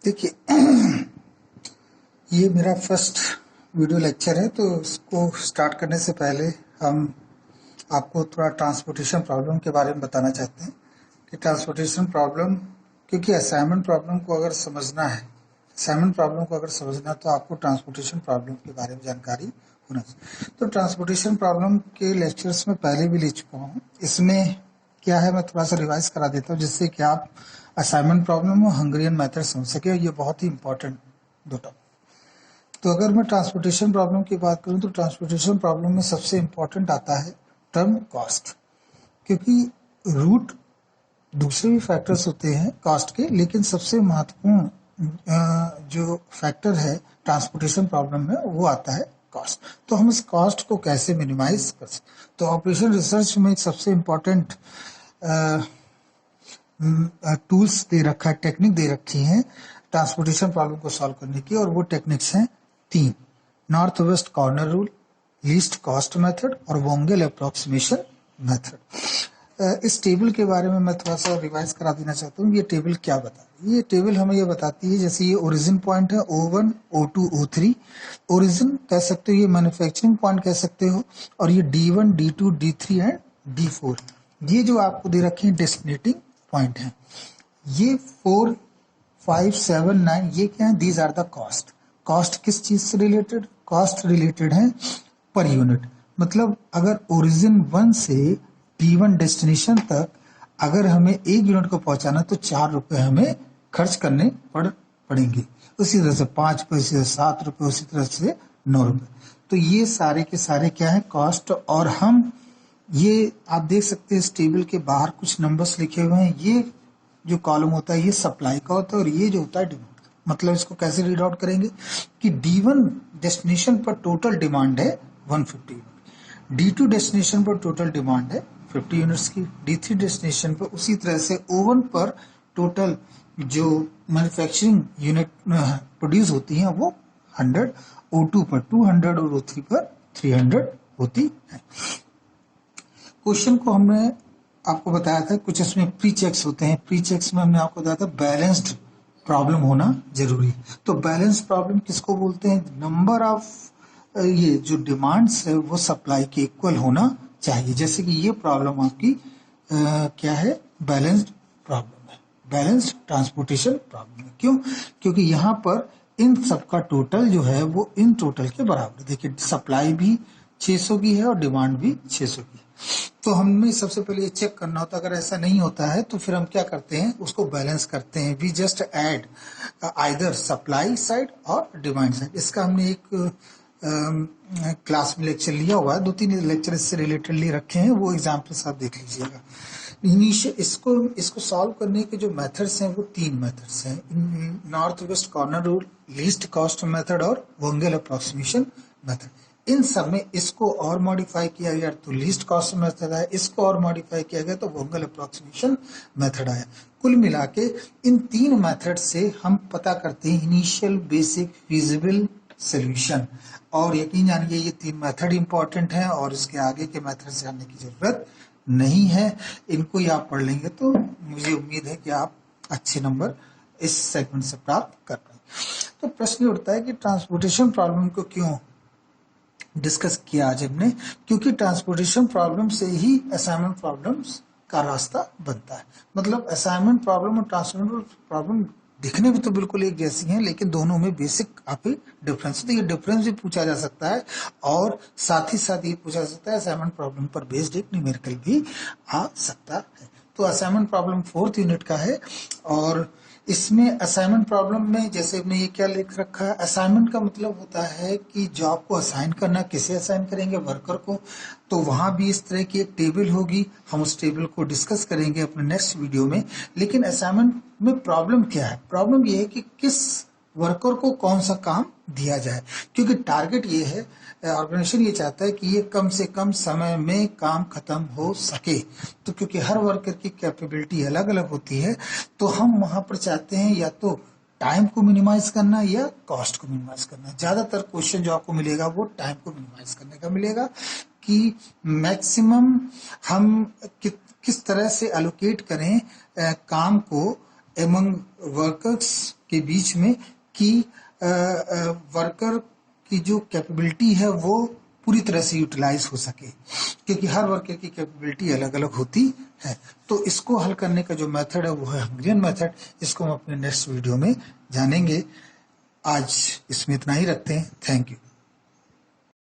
देखिए ये मेरा फर्स्ट वीडियो लेक्चर है, तो इसको स्टार्ट करने से पहले हम आपको थोड़ा ट्रांसपोर्टेशन प्रॉब्लम के बारे में बताना चाहते हैं कि ट्रांसपोर्टेशन प्रॉब्लम, क्योंकि असाइनमेंट प्रॉब्लम को अगर समझना है तो आपको ट्रांसपोर्टेशन प्रॉब्लम के बारे में जानकारी होना चाहिए। तो ट्रांसपोर्टेशन प्रॉब्लम के लेक्चर्स में पहले भी ले चुका हूँ। इसमें क्या है, मैं थोड़ा सा रिवाइज करा देता हूँ जिससे कि आप असाइनमेंट प्रॉब्लम और हंगेरियन मेथड समझ सके। ये बहुत ही इंपॉर्टेंट दो टॉपिक। तो अगर मैं ट्रांसपोर्टेशन प्रॉब्लम की बात करूं तो ट्रांसपोर्टेशन प्रॉब्लम में सबसे इंपॉर्टेंट आता है टर्म कॉस्ट, क्योंकि रूट दूसरे भी फैक्टर्स होते हैं कॉस्ट के, लेकिन सबसे महत्वपूर्ण जो फैक्टर है ट्रांसपोर्टेशन प्रॉब्लम में वो आता है कॉस्ट। तो हम इस कॉस्ट को कैसे मिनिमाइज कर सकते, तो ऑपरेशन रिसर्च में सबसे इम्पोर्टेंट टूल्स दे रखा है, टेक्निक दे रखी है ट्रांसपोर्टेशन प्रॉब्लम को सॉल्व करने की, और वो टेक्निक्स हैं तीन: north west corner rule, least cost method और वोंगेल अप्रोक्सीमेशन मेथड। इस टेबल के बारे में मैं थोड़ा सा रिवाइज करा देना चाहता हूँ। ये टेबल क्या बता रही है? ये टेबल हमें ये बताती है, जैसे ये ओरिजिन पॉइंट है O1, O2, O3। ओरिजिन कह सकते हो, ये मैन्युफैक्चरिंग पॉइंट कह सकते हो, और ये D1, D2, D3 and D4 ये जो आपको दे रखे हैं डेस्टिनेटिंग पॉइंट है। ये 4, 5, 7, 9 ये क्या है? These are the cost. Cost किस चीज से रिलेटेड? कॉस्ट रिलेटेड है पर यूनिट। मतलब अगर ओरिजिन 1 से P1 डेस्टिनेशन तक अगर हमें 1 यूनिट को पहुंचाना तो 4 रुपए हमें खर्च करने पड़ेंगे। उसी तरह से 5 पैसे, 7 रुपए, उसी तरह से 9 रुपए। तो ये सारे के सारे क्या है? कॉस्ट। और हम ये आप देख सकते हैं इस टेबल के बाहर कुछ नंबर्स लिखे हुए हैं। ये जो कॉलम होता है ये सप्लाई का होता है, और ये जो होता है डिमांड। मतलब इसको कैसे रीड आउट करेंगे कि D1 डेस्टिनेशन पर टोटल डिमांड है 150 यूनिट, D2 डेस्टिनेशन पर टोटल डिमांड है 50 यूनिट्स की, D3 डेस्टिनेशन पर उसी तरह से O1 पर टोटल जो मैन्युफैक्चरिंग यूनिट प्रोड्यूस होती हैं वो 100, O2 पर 200 और O3 पर 300 होती है। क्वेश्चन को हमने आपको बताया था, कुछ इसमें प्री चेक्स होते हैं। प्री चेक्स में हमने आपको बताया था बैलेंस्ड प्रॉब्लम होना जरूरी है। तो बैलेंस प्रॉब्लम किसको बोलते हैं? नंबर ऑफ ये जो डिमांड्स है वो सप्लाई के इक्वल होना चाहिए। जैसे कि ये प्रॉब्लम आपकी क्या है? बैलेंस्ड प्रॉब्लम है, बैलेंस्ड ट्रांसपोर्टेशन प्रॉब्लम है। क्यों? क्योंकि यहाँ पर इन सबका टोटल जो है वो इन टोटल के बराबर है। देखिए सप्लाई भी 600 की है और डिमांड भी 600 की है। तो हमें सबसे पहले ये चेक करना होता है। अगर ऐसा नहीं होता है तो फिर हम क्या करते हैं? उसको बैलेंस करते हैं। We just add either supply side और डिमांड साइड। इसका हमने एक क्लास में लेक्चर लिया हुआ है, 2-3 लेक्चर इससे रिलेटेड ले रखे हैं, वो एग्जाम्पल्स आप देख लीजिएगा। इसको सॉल्व करने के जो मेथड्स हैं वो 3 मेथड्स हैं: north west corner rule, least cost method और वोंगेल अप्रोक्सीमेशन मेथड। इन सब में इसको और मॉडिफाई किया गया तो लीस्ट कॉस्ट मेथड आया, इसको और मॉडिफाई किया गया तो वोंगेल अप्रोक्सीमेशन मेथड आया। कुल मिला के इन 3 मेथड से हम पता करते हैं इनिशियल, बेसिक, फीजिबल सॉल्यूशन। और यकीन जानिए ये 3 मेथड इंपॉर्टेंट हैं और इसके आगे के मेथड से जानने की जरूरत नहीं है। इनको ही आप पढ़ लेंगे तो मुझे उम्मीद है कि आप अच्छे नंबर इस सेगमेंट से प्राप्त कर पाएंगे। तो प्रश्न उठता है कि ट्रांसपोर्टेशन प्रॉब्लम को क्यों डिस्कस किया आज हमने? क्योंकि ट्रांसपोर्टेशन प्रॉब्लम से ही असाइनमेंट प्रॉब्लम्स का रास्ता बनता है। मतलब असाइनमेंट प्रॉब्लम और ट्रांसपोर्टेशन प्रॉब्लम दिखने में तो बिल्कुल एक जैसी हैं, लेकिन दोनों में बेसिक काफी डिफरेंस है। तो ये डिफरेंस भी पूछा जा सकता है, और साथ ही साथ ये पूछा जा सकता है असाइनमेंट प्रॉब्लम पर बेस्ड एक न्यूमेरिकल भी आ सकता है। तो असाइनमेंट प्रॉब्लम 4th यूनिट का है, और इसमें असाइनमेंट प्रॉब्लम में जैसे हमने ये क्या लिख रखा है, असाइनमेंट का मतलब होता है कि जॉब को असाइन करना। किसे असाइन करेंगे? वर्कर को। तो वहां भी इस तरह की एक टेबल होगी, हम उस टेबल को डिस्कस करेंगे अपने नेक्स्ट वीडियो में। लेकिन असाइनमेंट में प्रॉब्लम क्या है? प्रॉब्लम ये है कि किस वर्कर को कौन सा काम दिया जाए, क्योंकि टारगेट ये है, ऑर्गेनाइजेशन ये चाहता है कि ये कम से कम समय में काम खत्म हो सके। तो क्योंकि हर वर्कर की कैपेबिलिटी अलग अलग होती है, तो हम वहां पर चाहते हैं या तो टाइम को मिनिमाइज करना या कॉस्ट को मिनिमाइज करना। ज्यादातर क्वेश्चन जो आपको मिलेगा वो टाइम को मिनिमाइज करने का मिलेगा, कि मैक्सिमम हम किस तरह से एलोकेट करें काम को एमंग वर्कर्स के बीच में कि वर्कर की जो कैपेबिलिटी है वो पूरी तरह से यूटिलाइज हो सके, क्योंकि हर वर्कर की कैपेबिलिटी अलग अलग होती है। तो इसको हल करने का जो मेथड है वो है हंगेरियन मेथड। इसको हम अपने नेक्स्ट वीडियो में जानेंगे। आज इसमें इतना ही रखते हैं। Thank you.